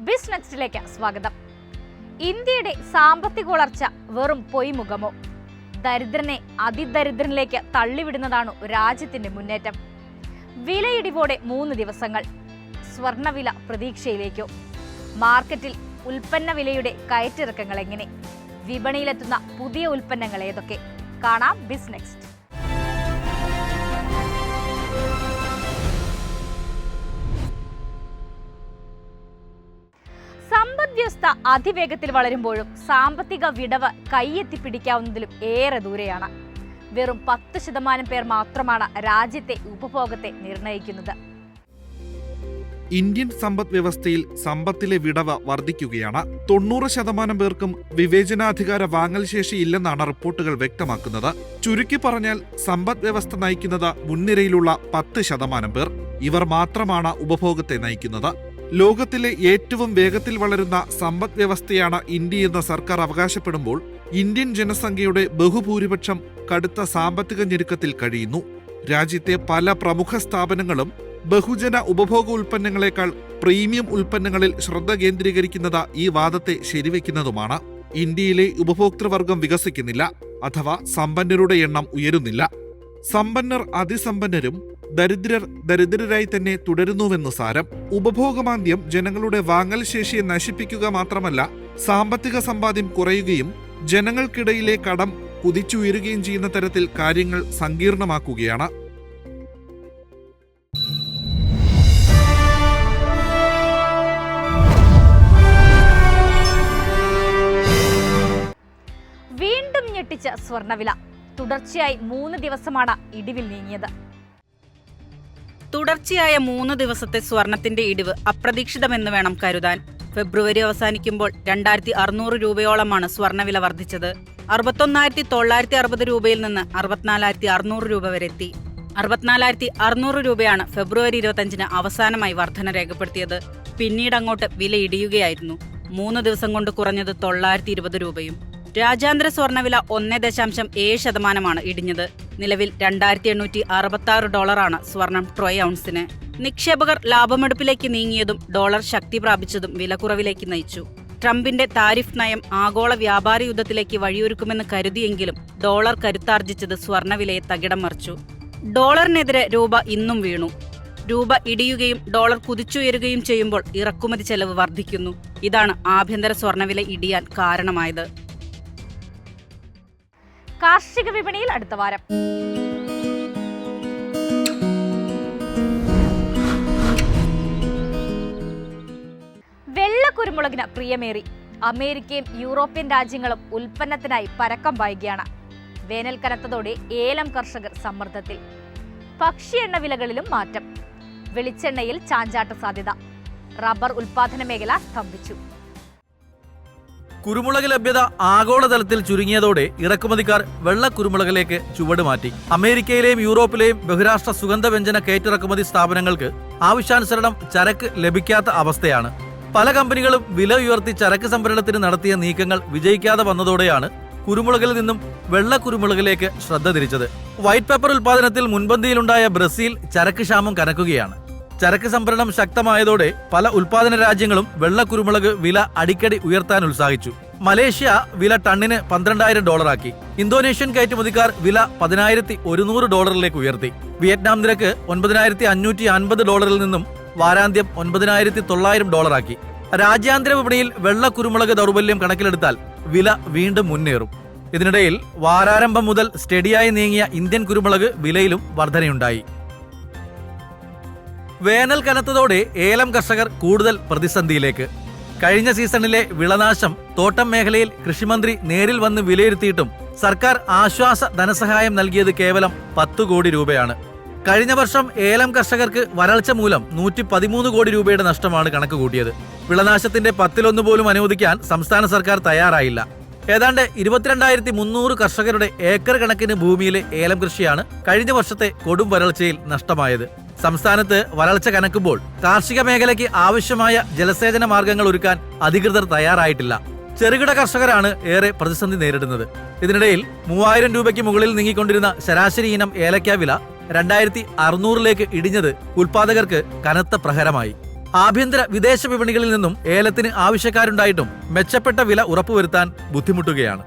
ബിസ് നെക്സ്റ്റിലേക്ക് സ്വാഗതം. ഇന്ത്യയുടെ സാമ്പത്തിക വളർച്ച വെറും പൊയ്മുഖമോ? ദരിദ്രനെ അതിദരിദ്രനിലേക്ക് തള്ളിവിടുന്നതാണോ രാജ്യത്തിന്റെ മുന്നേറ്റം? വിലയിടിവോടെ 3 ദിവസങ്ങൾ. സ്വർണ്ണവില പ്രതീക്ഷയിലേക്കോ? മാർക്കറ്റിൽ ഉൽപ്പന്ന വിലയുടെ കയറ്റിറക്കങ്ങൾ എങ്ങനെ? വിപണിയിലെത്തുന്ന പുതിയ ഉൽപ്പന്നങ്ങൾ ഏതൊക്കെ? കാണാം ബിസ് നെക്സ്റ്റ്. സമ്പദ്വ്യവസ്ഥ അതിവേഗത്തിൽ വളരുമ്പോഴും സാമ്പത്തിക വിടവ് കൈയെത്തിപ്പിടിക്കാവുന്നതിലും ഏറെ ദൂരെയാണ്. വെറും 10% പേർ മാത്രമാണ് രാജ്യത്തെ ഉപഭോഗത്തെ നിർണ്ണയിക്കുന്നത്. ഇന്ത്യൻ സമ്പദ് വ്യവസ്ഥയിൽ സമ്പത്തിലെ വിടവ് വർദ്ധിക്കുകയാണ്. 90% പേർക്കും വിവേചനാധികാര വാങ്ങൽ ശേഷി ഇല്ലെന്നാണ് റിപ്പോർട്ടുകൾ വ്യക്തമാക്കുന്നത്. ചുരുക്കി പറഞ്ഞാൽ സമ്പദ് വ്യവസ്ഥ നയിക്കുന്നത് മുൻനിരയിലുള്ള 10% പേർ. ഇവർ മാത്രമാണ് ഉപഭോഗത്തെ നയിക്കുന്നത്. ലോകത്തിലെ ഏറ്റവും വേഗത്തിൽ വളരുന്ന സമ്പദ് വ്യവസ്ഥയാണ് ഇന്ത്യയെന്ന് സർക്കാർ അവകാശപ്പെടുമ്പോൾ ഇന്ത്യൻ ജനസംഖ്യയുടെ ബഹുഭൂരിപക്ഷം കടുത്ത സാമ്പത്തിക ഞെരുക്കത്തിൽ കഴിയുന്നു. രാജ്യത്തെ പല പ്രമുഖ സ്ഥാപനങ്ങളും ബഹുജന ഉപഭോഗ ഉൽപ്പന്നങ്ങളെക്കാൾ പ്രീമിയം ഉൽപ്പന്നങ്ങളിൽ ശ്രദ്ധ കേന്ദ്രീകരിക്കുന്നത് ഈ വാദത്തെ ശരിവെക്കുന്നതുമാണ്. ഇന്ത്യയിലെ ഉപഭോക്തൃവർഗം വികസിക്കുന്നില്ല, അഥവാ സമ്പന്നരുടെ എണ്ണം ഉയരുന്നില്ല. സമ്പന്നർ അതിസമ്പന്നരും ദരിദ്രർ ദരിദ്രരായി തന്നെ തുടരുന്നുവെന്ന് സാരം. ഉപഭോഗമാന്ദ്യം ജനങ്ങളുടെ വാങ്ങൽ ശേഷിയെ നശിപ്പിക്കുക മാത്രമല്ല, സാമ്പത്തിക സമ്പാദ്യം കുറയുകയും ജനങ്ങൾക്കിടയിലെ കടം കുതിച്ചുയരുകയും ചെയ്യുന്ന തരത്തിൽ കാര്യങ്ങൾ സങ്കീർണമാക്കുകയാണ്. വീണ്ടും ഞെട്ടിച്ച സ്വർണ്ണവില. തുടർച്ചയായി 3 ദിവസമാണ് ഇടിവിൽ നീങ്ങിയത്. തുടർച്ചയായ 3 ദിവസത്തെ സ്വർണത്തിന്റെ ഇടിവ് അപ്രതീക്ഷിതമെന്ന് വേണം കരുതാൻ. ഫെബ്രുവരി അവസാനിക്കുമ്പോൾ 2600 രൂപയോളമാണ് സ്വർണ്ണവില വർദ്ധിച്ചത്. 61,960 രൂപയിൽ നിന്ന് 64,600 രൂപ വരെ എത്തി. 64,600 രൂപയാണ് ഫെബ്രുവരി 25-ന് അവസാനമായി വർധന രേഖപ്പെടുത്തിയത്. പിന്നീട് അങ്ങോട്ട് വില ഇടിയുകയായിരുന്നു. 3 ദിവസം കൊണ്ട് കുറഞ്ഞത് 920 രൂപയും. രാജ്യാന്തര സ്വർണ്ണവില 1.7% ഇടിഞ്ഞത്. നിലവിൽ $2,866 സ്വർണം ട്രോയ് ഔൺസിന്. നിക്ഷേപകർ ലാഭമെടുപ്പിലേക്ക് നീങ്ങിയതും ഡോളർ ശക്തി പ്രാപിച്ചതും വിലക്കുറവിലേക്ക് നയിച്ചു. ട്രംപിന്റെ താരിഫ് നയം ആഗോള വ്യാപാര യുദ്ധത്തിലേക്ക് വഴിയൊരുക്കുമെന്ന് കരുതിയെങ്കിലും ഡോളർ കരുത്താർജിച്ചത് സ്വർണ്ണവിലയെ തകിടം മറിച്ചു. ഡോളറിനെതിരെ രൂപ ഇന്നും വീണു. രൂപ ഇടിയുകയും ഡോളർ കുതിച്ചുയരുകയും ചെയ്യുമ്പോൾ ഇറക്കുമതി ചെലവ് വർദ്ധിക്കുന്നു. ഇതാണ് ആഭ്യന്തര സ്വർണ്ണവില ഇടിയാൻ കാരണമായത്. കാർഷിക വിപണിയിൽ അടുത്ത വാരം. വെള്ളക്കുരുമുളകിന് പ്രിയമേറി. അമേരിക്കയും യൂറോപ്യൻ രാജ്യങ്ങളും ഉൽപ്പന്നത്തിനായി പരക്കം പായുകയാണ്. വേനൽ കനത്തതോടെ ഏലം കർഷകർ സമ്മർദ്ദത്തിൽ. ഭക്ഷ്യ എണ്ണ വിലകളിലും മാറ്റം. വെളിച്ചെണ്ണയിൽ ചാഞ്ചാട്ട സാധ്യത. റബ്ബർ ഉൽപാദന മേഖല സ്തംഭിച്ചു. കുരുമുളക് ലഭ്യത ആഗോളതലത്തിൽ ചുരുങ്ങിയതോടെ ഇറക്കുമതിക്കാർ വെള്ള കുരുമുളകിലേക്ക് ചുവട് മാറ്റി. അമേരിക്കയിലെയും യൂറോപ്പിലെയും ബഹുരാഷ്ട്ര സുഗന്ധവ്യഞ്ജന കയറ്റിറക്കുമതി സ്ഥാപനങ്ങൾക്ക് ആവശ്യാനുസരണം ചരക്ക് ലഭിക്കാത്ത അവസ്ഥയാണ്. പല കമ്പനികളും വില ഉയർത്തി ചരക്ക് സംഭരണത്തിന് നടത്തിയ നീക്കങ്ങൾ വിജയിക്കാതെ വന്നതോടെയാണ് കുരുമുളകിൽ നിന്നും വെള്ള കുരുമുളകിലേക്ക് ശ്രദ്ധ തിരിച്ചത്. വൈറ്റ് പേപ്പർ ഉൽപാദനത്തിൽ മുൻപന്തിയിലുണ്ടായ ബ്രസീൽ ചരക്ക് ക്ഷാമം കനക്കുകയാണ്. ചരക്ക് സംഭരണം ശക്തമായതോടെ പല ഉൽപാദന രാജ്യങ്ങളും വെള്ള കുരുമുളക് വില അടിക്കടി ഉയർത്താൻ ഉത്സാഹിച്ചു. മലേഷ്യ വില ടണ്ണിന് $12,000 ഇന്തോനേഷ്യൻ കയറ്റുമതിക്കാർ വില $10,100 ഉയർത്തി. വിയറ്റ്നാം നിരക്ക് $9,550 നിന്നും വാരാന്ത്യം $9,900 രാജ്യാന്തര വിപണിയിൽ വെള്ള കുരുമുളക് ദൗർബല്യം കണക്കിലെടുത്താൽ വില വീണ്ടും മുന്നേറും. ഇതിനിടയിൽ വാരാരംഭം മുതൽ സ്റ്റഡിയായി നീങ്ങിയ ഇന്ത്യൻ കുരുമുളക് വിലയിലും വർധനയുണ്ടായി. വേനൽ കനത്തതോടെ ഏലം കർഷകർ കൂടുതൽ പ്രതിസന്ധിയിലേക്ക്. കഴിഞ്ഞ സീസണിലെ വിളനാശം തോട്ടം മേഖലയിൽ കൃഷിമന്ത്രി നേരിൽ വന്ന് വിലയിരുത്തിയിട്ടും സർക്കാർ ആശ്വാസ ധനസഹായം നൽകിയത് കേവലം 10 കോടി രൂപയാണ്. കഴിഞ്ഞ വർഷം ഏലം കർഷകർക്ക് വരൾച്ച മൂലം 113 കോടി രൂപയുടെ നഷ്ടമാണ് കണക്കുകൂട്ടിയത്. വിളനാശത്തിന്റെ 10-1 പോലും അനുവദിക്കാൻ സംസ്ഥാന സർക്കാർ തയ്യാറായില്ല. ഏതാണ്ട് 22,300 കർഷകരുടെ ഏക്കർ കണക്കിന് ഭൂമിയിലെ ഏലം കൃഷിയാണ് കഴിഞ്ഞ വർഷത്തെ കൊടും വരൾച്ചയിൽ നഷ്ടമായത്. സംസ്ഥാനത്ത് വരൾച്ച കനക്കുമ്പോൾ കാർഷിക മേഖലയ്ക്ക് ആവശ്യമായ ജലസേചന മാർഗങ്ങൾ ഒരുക്കാൻ അധികൃതർ തയ്യാറായിട്ടില്ല. ചെറുകിട കർഷകരാണ് ഏറെ പ്രതിസന്ധി നേരിടുന്നത്. ഇതിനിടയിൽ 3,000 രൂപയ്ക്ക് മുകളിൽ നീങ്ങിക്കൊണ്ടിരുന്ന ശരാശരി ഇനം ഏലക്ക വില 2,600 ഇടിഞ്ഞത് ഉൽപാദകർക്ക് കനത്ത പ്രഹരമായി. ആഭ്യന്തര വിദേശ വിപണികളിൽ നിന്നും ഏലത്തിന് ആവശ്യക്കാരുണ്ടായിട്ടും മെച്ചപ്പെട്ട വില ഉറപ്പുവരുത്താൻ ബുദ്ധിമുട്ടുകയാണ്.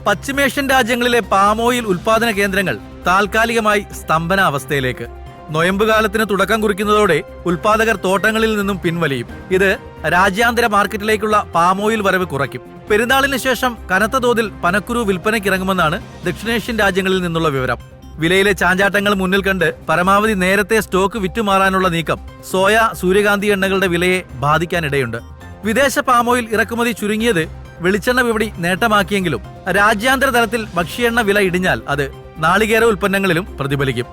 പശ്ചിമേഷ്യൻ രാജ്യങ്ങളിലെ പാം ഓയിൽ ഉൽപാദന കേന്ദ്രങ്ങൾ താൽക്കാലികമായി സ്തംഭനാവസ്ഥയിലേക്ക്. നൊയമ്പ് കാലത്തിന് തുടക്കം കുറിക്കുന്നതോടെ ഉൽപാദകർ തോട്ടങ്ങളിൽ നിന്നും പിൻവലിയും. ഇത് രാജ്യാന്തര മാർക്കറ്റിലേക്കുള്ള പാം ഓയിൽ വരവ് കുറയ്ക്കും. പെരുന്നാളിന് ശേഷം കനത്ത തോതിൽ പനക്കുരു വിൽപ്പനയ്ക്കിറങ്ങുമെന്നാണ് ദക്ഷിണേഷ്യൻ രാജ്യങ്ങളിൽ നിന്നുള്ള വിവരം. വിലയിലെ ചാഞ്ചാട്ടങ്ങൾ മുന്നിൽ കണ്ട് പരമാവധി നേരത്തെ സ്റ്റോക്ക് വിറ്റുമാറാനുള്ള നീക്കം സോയ, സൂര്യകാന്തി എണ്ണകളുടെ വിലയെ ബാധിക്കാനിടയുണ്ട്. വിദേശ പാം ഓയിൽ ഇറക്കുമതി ചുരുങ്ങിയത് വെളിച്ചെണ്ണ വിപണി നേട്ടമാക്കിയെങ്കിലും രാജ്യാന്തര തലത്തിൽ ഭക്ഷ്യെണ്ണ വില ഇടിഞ്ഞാൽ അത് നാളികേര ഉൽപ്പന്നങ്ങളിലും പ്രതിഫലിക്കും.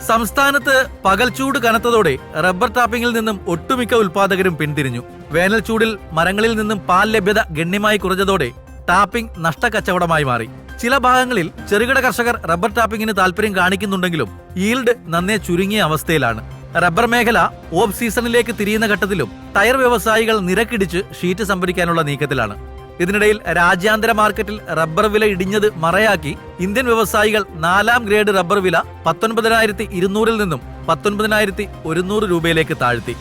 സംസ്ഥാനത്ത് പകൽച്ചൂട് കനത്തതോടെ റബ്ബർ ടാപ്പിംഗിൽ നിന്നും ഒട്ടുമിക്ക ഉൽപാദകരും പിന്തിരിഞ്ഞു. വേനൽ ചൂടിൽ മരങ്ങളിൽ നിന്നും പാൽ ലഭ്യത ഗണ്യമായി കുറഞ്ഞതോടെ ടാപ്പിംഗ് നഷ്ടക്കച്ചവടമായി മാറി. ചില ഭാഗങ്ങളിൽ ചെറുകിട കർഷകർ റബ്ബർ ടാപ്പിംഗിന് താല്പര്യം കാണിക്കുന്നുണ്ടെങ്കിലും ഈൽഡ് നന്നേ ചുരുങ്ങിയ അവസ്ഥയിലാണ്. റബ്ബർ മേഖല ഓഫ് സീസണിലേക്ക് തിരിയുന്ന ഘട്ടത്തിലും ടയർ വ്യവസായികൾ നിരക്കിടിച്ച് ഷീറ്റ് സംഭരിക്കാനുള്ള നീക്കത്തിലാണ്. ഇതിനിടയിൽ രാജ്യാന്തര മാർക്കറ്റിൽ റബ്ബർ വില ഇടിഞ്ഞത് മറയാക്കി ഇന്ത്യൻ വ്യവസായികൾ 4ാം ഗ്രേഡ് റബ്ബർ വില 19,200 നിന്നും 19,100 രൂപയിലേക്ക് താഴ്ത്തി.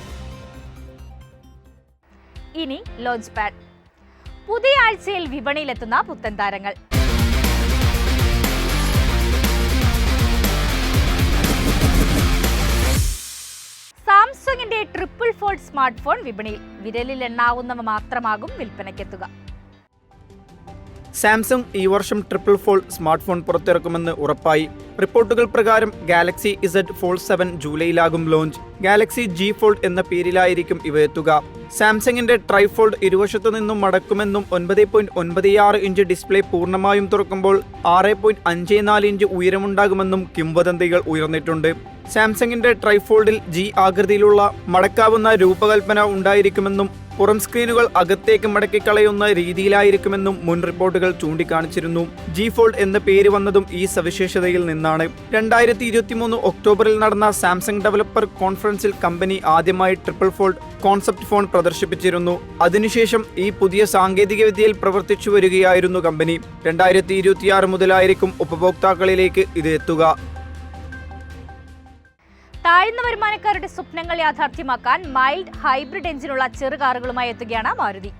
ഇനി ലോഞ്ച് പാഡ്. പുതിയ ആഴ്ചയിൽ വിപണിയിലെത്തുന്ന പുത്തൻ താരങ്ങൾ. സാംസങ്ങിന്റെ ട്രിപ്പിൾ ഫോൾഡ് സ്മാർട്ട് ഫോൺ വിപണിയിൽ. വിരലിൽ എണ്ണാവുന്നവ മാത്രമാകും വിൽപ്പനയ്ക്കെത്തുക. സാംസങ് ഈ വർഷം ട്രിപ്പിൾ ഫോൾഡ് സ്മാർട്ട് ഫോൺ പുറത്തിറക്കുമെന്ന് ഉറപ്പായി. റിപ്പോർട്ടുകൾ പ്രകാരം ഗാലക്സി Z Fold 7 ജൂലൈയിലാകും ലോഞ്ച്. ഗാലക്സി G Fold എന്ന പേരിലായിരിക്കും ഇവ എത്തുക. സാംസങ്ങിന്റെ ട്രൈഫോൾഡ് ഇരുവശത്തു നിന്നും മടക്കുമെന്നും 9.96 ഇഞ്ച് ഡിസ്പ്ലേ പൂർണ്ണമായും തുറക്കുമ്പോൾ 6.54 ഇഞ്ച് ഉയരമുണ്ടാകുമെന്നും കിംവദന്തികൾ ഉയർന്നിട്ടുണ്ട്. സാംസങ്ങിന്റെ ട്രൈഫോൾഡിൽ G ആകൃതിയിലുള്ള മടക്കാവുന്ന രൂപകൽപ്പന ഉണ്ടായിരിക്കുമെന്നും പുറം സ്ക്രീനുകൾ അകത്തേക്ക് മടക്കിക്കളയുന്ന രീതിയിലായിരിക്കുമെന്നും മുൻ റിപ്പോർട്ടുകൾ ചൂണ്ടിക്കാണിച്ചിരുന്നു. G Fold എന്ന പേര് വന്നതും ഈ സവിശേഷതയിൽ നിന്നാണ്. 2023 ഒക്ടോബറിൽ നടന്ന സാംസങ് ഡെവലപ്പർ കോൺഫറൻസിൽ കമ്പനി ആദ്യമായി ട്രിപ്പിൾ ഫോൾഡ് കോൺസെപ്റ്റ് ഫോൺ പ്രദർശിപ്പിച്ചിരുന്നു. അതിനുശേഷം ഈ പുതിയ സാങ്കേതികവിദ്യയിൽ പ്രവർത്തിച്ചു വരികയായിരുന്നു കമ്പനി. 2026 മുതലായിരിക്കും ഉപഭോക്താക്കളിലേക്ക് ഇത് എത്തുക. താഴ്ന്ന വരുമാനക്കാരുടെ സ്വപ്നങ്ങൾ യാഥാർത്ഥ്യമാക്കാൻ മൈൽഡ് ഹൈബ്രിഡ് എഞ്ചിനുള്ള ചെറു കാറുകളുമായി എത്തുകയാണ് മാരുതി.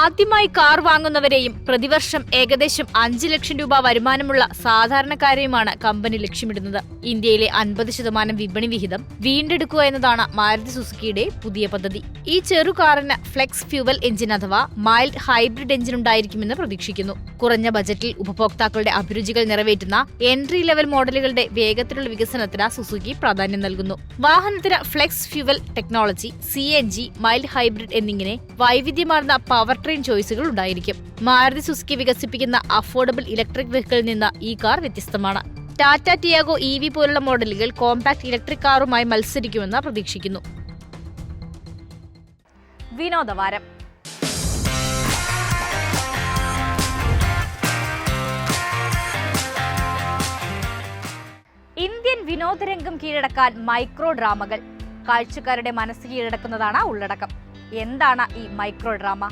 ആദ്യമായി കാർ വാങ്ങുന്നവരെയും പ്രതിവർഷം ഏകദേശം 5 ലക്ഷം രൂപ വരുമാനമുള്ള സാധാരണക്കാരെയുമാണ് കമ്പനി ലക്ഷ്യമിടുന്നത്. ഇന്ത്യയിലെ 50% വിപണി വിഹിതം വീണ്ടെടുക്കുക എന്നതാണ് മാരുതി സുസുക്കിയുടെ പുതിയ പദ്ധതി. ഈ ചെറു കാറിന് ഫ്ലെക്സ് ഫ്യൂവൽ എഞ്ചിൻ അഥവാ മൈൽഡ് ഹൈബ്രിഡ് എഞ്ചിൻ ഉണ്ടായിരിക്കുമെന്ന് പ്രതീക്ഷിക്കുന്നു. കുറഞ്ഞ ബജറ്റിൽ ഉപഭോക്താക്കളുടെ അഭിരുചികൾ നിറവേറ്റുന്ന എൻട്രി ലെവൽ മോഡലുകളുടെ വേഗത്തിലുള്ള വികസനത്തിന് സുസുക്കി പ്രാധാന്യം നൽകുന്നു. വാഹനത്തിന് flex fuel technology, CNG, mild hybrid എന്നിങ്ങനെ വൈവിധ്യമാർന്ന പവർ ട്രെയിൻ ചോയ്സുകൾ ഉണ്ടായിരിക്കും. മാരുതി സുസുക്കി വികസിപ്പിക്കുന്ന അഫോർഡബിൾ ഇലക്ട്രിക് വെഹിക്കിളിൽ നിന്ന് ഈ കാർ വ്യത്യസ്തമാണ്. ടാറ്റ ടിയാഗോ EV പോലുള്ള മോഡലുകൾ കോമ്പാക്ട് ഇലക്ട്രിക് കാറുമായി മത്സരിക്കുമെന്ന് പ്രതീക്ഷിക്കുന്നു. വിനോദവാരം. ഇന്ത്യൻ വിനോദരംഗം കീഴടക്കാൻ മൈക്രോ ഡ്രാമകൾ. കാഴ്ചക്കാരുടെ മനസ്സ് കീഴടക്കുന്നതാണ് ഉള്ളടക്കം. എന്താണ് ഈ മൈക്രോ ഡ്രാമ?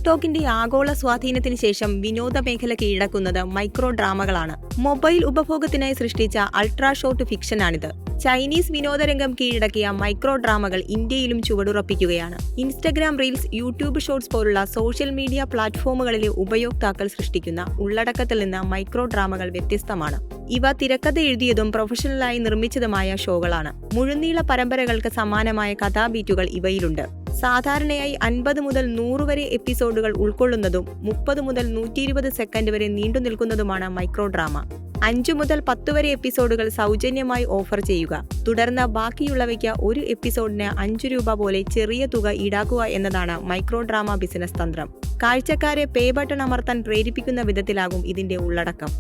ടിക്ടോക്കിന്റെ ആഗോള സ്വാധീനത്തിന് ശേഷം വിനോദ മേഖല കീഴടക്കുന്നത് മൈക്രോ ഡ്രാമകളാണ്. മൊബൈൽ ഉപഭോഗത്തിനായി സൃഷ്ടിച്ച അൾട്രാ ഷോർട്ട് ഫിക്ഷനാണിത്. ചൈനീസ് വിനോദരംഗം കീഴടക്കിയ മൈക്രോ ഡ്രാമകൾ ഇന്ത്യയിലും ചുവടുറപ്പിക്കുകയാണ്. ഇൻസ്റ്റഗ്രാം റീൽസ്, യൂട്യൂബ് ഷോർട്സ് പോലുള്ള സോഷ്യൽ മീഡിയ പ്ലാറ്റ്ഫോമുകളിലെ ഉപയോക്താക്കൾ സൃഷ്ടിക്കുന്ന ഉള്ളടക്കത്തിൽ നിന്ന് മൈക്രോ ഡ്രാമകൾ വ്യത്യസ്തമാണ്. ഇവ തിരക്കഥ എഴുതിയതും പ്രൊഫഷണലായി നിർമ്മിച്ചതുമായ ഷോകളാണ്. മുഴുനീള പരമ്പരകൾക്ക് സമാനമായ കഥാബീറ്റുകൾ ഇവയിലുണ്ട്. സാധാരണയായി 50 മുതൽ 100 വരെ എപ്പിസോഡുകൾ ഉൾക്കൊള്ളുന്നതും 30 മുതൽ 120 സെക്കൻഡ് വരെ നീണ്ടു നിൽക്കുന്നതുമാണ് മൈക്രോ ഡ്രാമ. 5 മുതൽ 10 വരെ എപ്പിസോഡുകൾ സൗജന്യമായി ഓഫർ ചെയ്യുക. തുടർന്ന് ബാക്കിയുള്ളവയ്ക്ക് ഒരു എപ്പിസോഡിന് 5 രൂപ പോലെ ചെറിയ തുക ഈടാക്കുക എന്നതാണ് മൈക്രോ ഡ്രാമ ബിസിനസ് തന്ത്രം. കാഴ്ചക്കാരെ പേ ബട്ടൺ അമർത്താൻ പ്രേരിപ്പിക്കുന്ന വിധത്തിലാകും ഇതിന്റെ ഉള്ളടക്കം.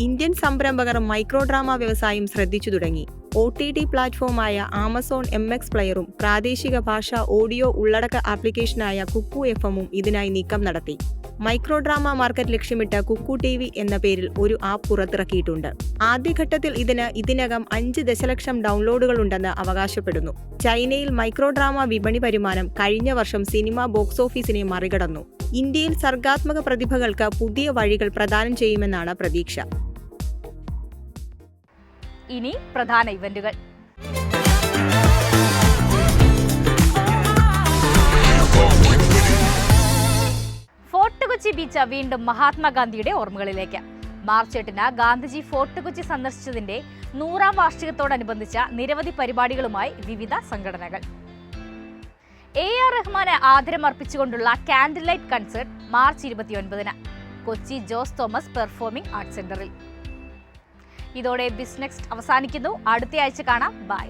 ഇന്ത്യൻ സംരംഭകർ മൈക്രോ ഡ്രാമ വ്യവസായം ശ്രദ്ധിച്ചു തുടങ്ങി. OTT പ്ലാറ്റ്ഫോമായ ആമസോൺ MX പ്ലെയറും പ്രാദേശിക ഭാഷാ ഓഡിയോ ഉള്ളടക്ക ആപ്ലിക്കേഷനായ കുക്കു FM-ഉം ഇതിനായി നീക്കം നടത്തി. മൈക്രോ ഡ്രാമ മാർക്കറ്റ് ലക്ഷ്യമിട്ട് കുക്കു TV എന്ന പേരിൽ ഒരു ആപ്പ് പുറത്തിറക്കിയിട്ടുണ്ട്. ആദ്യഘട്ടത്തിൽ ഇതിനകം 5 ദശലക്ഷം ഡൗൺലോഡുകളുണ്ടെന്ന് അവകാശപ്പെടുന്നു. ചൈനയിൽ മൈക്രോ ഡ്രാമ വിപണി വരുമാനം കഴിഞ്ഞ വർഷം സിനിമ ബോക്സ് ഓഫീസിനെ മറികടന്നു. ഇന്ത്യയിൽ സർഗാത്മക പ്രതിഭകൾക്ക് പുതിയ വഴികൾ പ്രദാനം ചെയ്യുമെന്നാണ് പ്രതീക്ഷ. ഇനി പ്രധാന ഇവന്റുകൾ. ഫോർട്ട് കൊച്ചി ബീച്ച് വീണ്ടും മഹാത്മാഗാന്ധിയുടെ ഓർമ്മകളിലേക്ക്. മാർച്ച് 8-ന് ഗാന്ധിജി ഫോർട്ട് കൊച്ചി സന്ദർശിച്ചതിന്റെ 100ാം വാർഷികത്തോടനുബന്ധിച്ച നിരവധി പരിപാടികളുമായി വിവിധ സംഘടനകൾ. AR റഹ്മാന് ആദരമർപ്പിച്ചുകൊണ്ടുള്ള കാൻഡിൽ ലൈറ്റ് കൺസേർട്ട് മാർച്ച് 29-ന് കൊച്ചി ജോസ് തോമസ് പെർഫോമിംഗ് ആർട്സ് സെന്ററിൽ. ഇതോടെ ബിസിനസ് അവസാനിക്കുന്നു. അടുത്തയാഴ്ച കാണാം. ബൈ.